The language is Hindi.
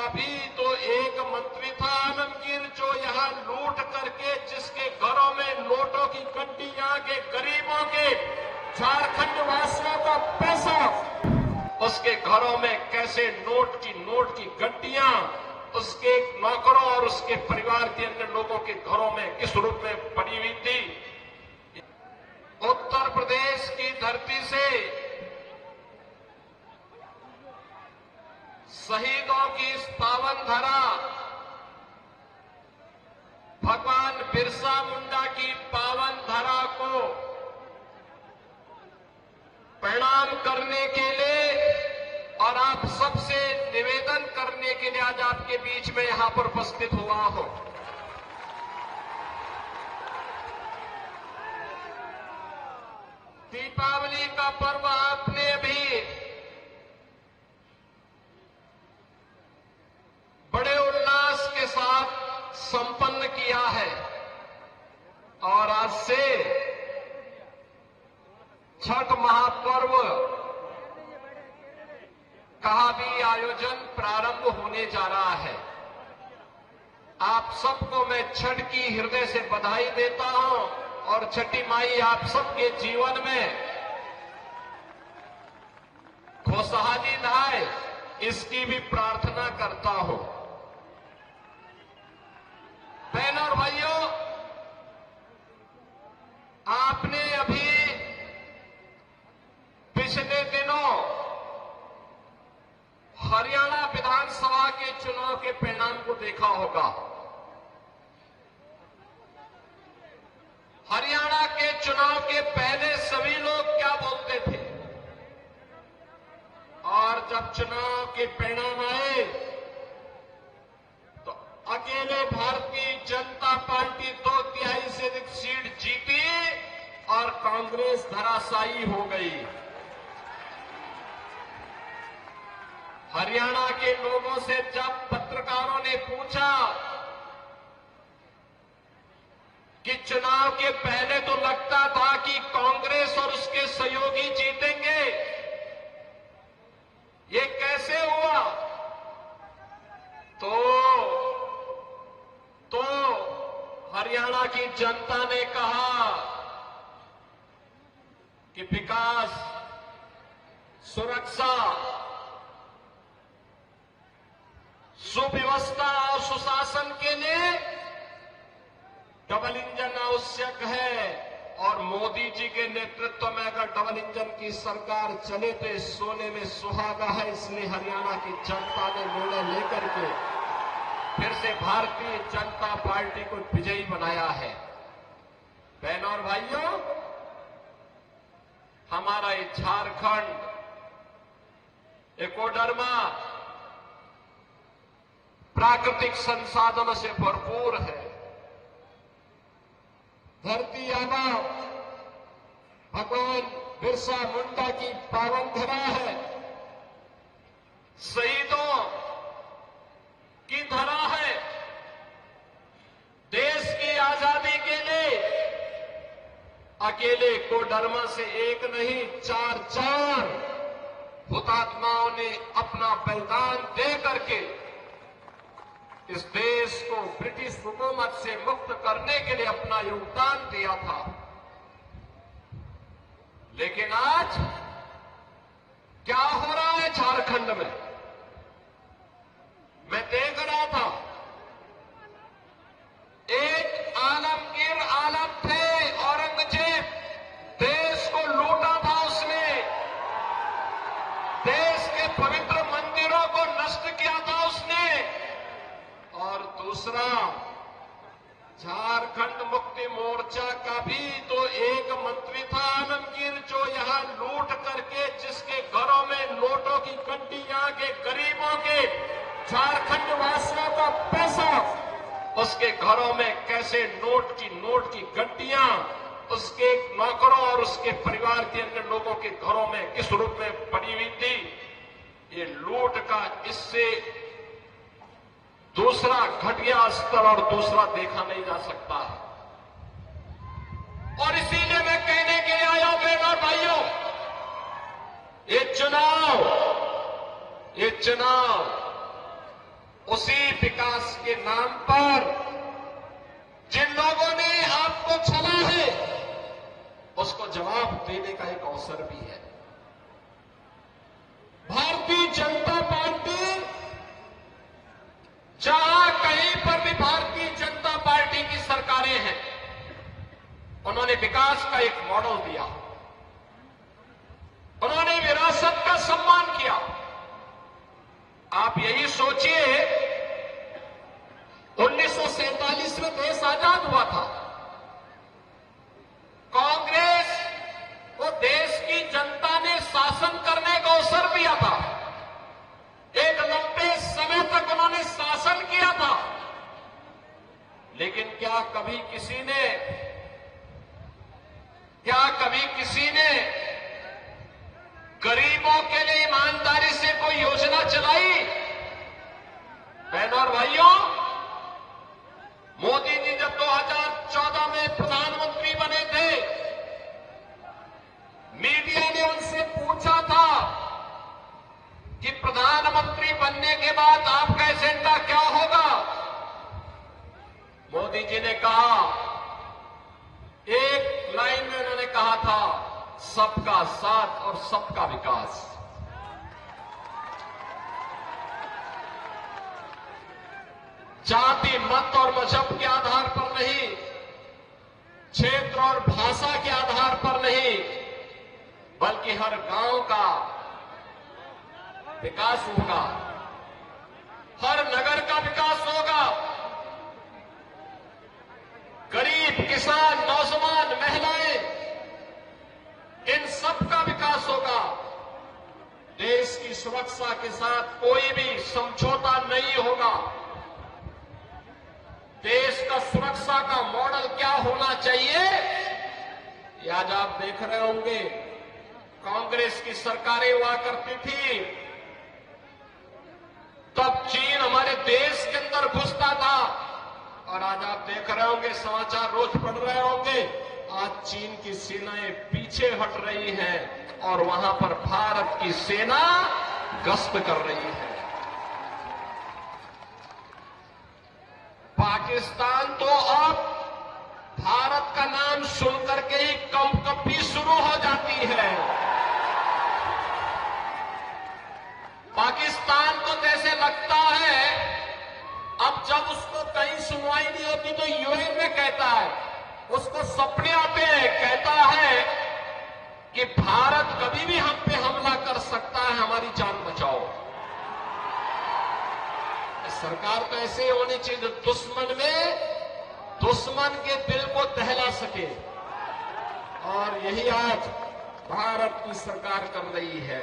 का भी तो एक मंत्री था आलमगीर, जो यहां लूट करके जिसके घरों में नोटों की गड्डियां के गरीबों के झारखंड वासियों का पैसा उसके घरों में कैसे नोट की गड्डियां उसके नौकरों और उसके परिवार के अन्य लोगों के घरों में किस रूप में पड़ी हुई थी। उत्तर प्रदेश की धरती से शहीदों की इस पावन धरा, भगवान बिरसा मुंडा की पावन धरा को प्रणाम करने के लिए और आप सबसे निवेदन करने के लिए आज आपके बीच में यहां पर उपस्थित हुआ हूं। दीपावली का पर्व आपने अभी बड़े उल्लास के साथ संपन्न किया है और आज से छठ महापर्व का भी आयोजन प्रारंभ होने जा रहा है। आप सबको मैं छठ की हृदय से बधाई देता हूं और छठी माई आप सबके जीवन में खुशहाली लाए, इसकी भी प्रार्थना करता हूं। बहनों और भाइयों, आपने अभी पिछले दिनों हरियाणा विधानसभा के चुनाव के परिणाम को देखा होगा। हरियाणा के चुनाव के पहले सभी लोग क्या बोलते थे और जब चुनाव के परिणाम आए तो अकेले भारतीय जनता पार्टी 2/3 से अधिक सीट जीती और कांग्रेस धराशायी हो गई। हरियाणा के लोगों से जब पत्रकारों ने पूछा कि चुनाव के पहले तो लगता था कि कांग्रेस और उसके सहयोगी जीतेंगे, ये कैसे हुआ, तो हरियाणा की जनता ने कहा कि विकास, सुरक्षा, सुव्यवस्था और सुशासन के लिए डबल इंजन आवश्यक है और मोदी जी के नेतृत्व में अगर डबल इंजन की सरकार चले तो इस सोने में सुहागा है। इसलिए हरियाणा की जनता ने निर्णय लेकर के फिर से भारतीय जनता पार्टी को विजयी बनाया है। बहनों और भाइयों, हमारा ये झारखंड एकोडर्मा प्राकृतिक संसाधनों से भरपूर है। धरती आबा भगवान बिरसा मुंडा की पावन धरा है, शहीदों की धरा है। देश की आजादी के लिए अकेले कोडरमा से एक नहीं 4 हुतात्माओं ने अपना बलिदान दे करके इस देश को ब्रिटिश हुकूमत से मुक्त करने के लिए अपना योगदान दिया था। लेकिन आज क्या हो रहा है झारखंड में, मैं देख रहा था, एक आलमगीर आलम थे, औरंगजेब, देश को लूटा था उसने, देश के पवित्र मंदिरों को नष्ट किया था उसने। और दूसरा, झारखंड मुक्ति मोर्चा का भी तो एक मंत्री था आलमगीर, जो यहां लूट करके जिसके घरों में नोटों की गड्डियां के गरीबों के झारखंड वासियों का पैसा उसके घरों में कैसे नोट की गड्डियां उसके नौकरों और उसके परिवार के अन्य लोगों के घरों में किस रूप में पड़ी हुई थी। ये लूट का इससे दूसरा घटिया स्तर और दूसरा देखा नहीं जा सकता है। और इसीलिए मैं कहने के लिए आया हूं बहनों और भाइयों, ये चुनाव उसी विकास के नाम पर जिन लोगों ने आपको छला है, उसको जवाब देने का एक अवसर भी है। भारतीय जनता पार्टी, जहां कहीं पर भी भारतीय जनता पार्टी की सरकारें हैं, उन्होंने विकास का एक मॉडल दिया, उन्होंने विरासत का सम्मान किया। आप यही सोचिए, 1947 में देश आजाद हुआ था। कांग्रेस को देश की जनता ने शासन करने का अवसर दिया था। एक लंबे समय तक उन्होंने शासन किया था, लेकिन क्या कभी किसी ने गरीबों के लिए ईमानदारी से कोई योजना चलाई? बहनों और भाइयों, मोदी जी जब 2014 में प्रधानमंत्री बने थे, मीडिया ने उनसे पूछा था कि प्रधानमंत्री बनने के बाद आपका एजेंडा क्या होगा? मोदी जी ने कहा, एक लाइन में उन्होंने कहा था, सबका साथ और सबका विकास। जाति, मत और मजहब के आधार पर नहीं, क्षेत्र और भाषा के आधार पर नहीं, बल्कि हर गांव का विकास होगा, हर नगर का विकास होगा। गरीब, किसान, नौजवान, महिलाएं, इन सब का विकास होगा। देश की सुरक्षा के साथ कोई भी समझौता नहीं होगा। देश का सुरक्षा का मॉडल क्या होना चाहिए, ये आज आप देख रहे होंगे। कांग्रेस की सरकारें हुआ करती थी, तब चीन हमारे देश के अंदर घुसता था, और आज आप देख रहे होंगे, समाचार रोज पढ़ रहे होंगे, आज चीन की सेनाएं पीछे हट रही हैं और वहां पर भारत की सेना गश्त कर रही है। पाकिस्तान तो अब भारत का नाम सुनकर के ही कंपकपी शुरू हो जाती है। पाकिस्तान को जैसे लगता है, अब जब उसको कहीं सुनवाई नहीं होती तो यूएन में कहता है, उसको सपने आते हैं, कहता है कि भारत कभी भी हम पे हमला कर सकता है, हमारी जान बचाओ। सरकार तो ऐसे होनी चाहिए, दुश्मन के दिल को दहला सके, और यही आज भारत की सरकार कर रही है।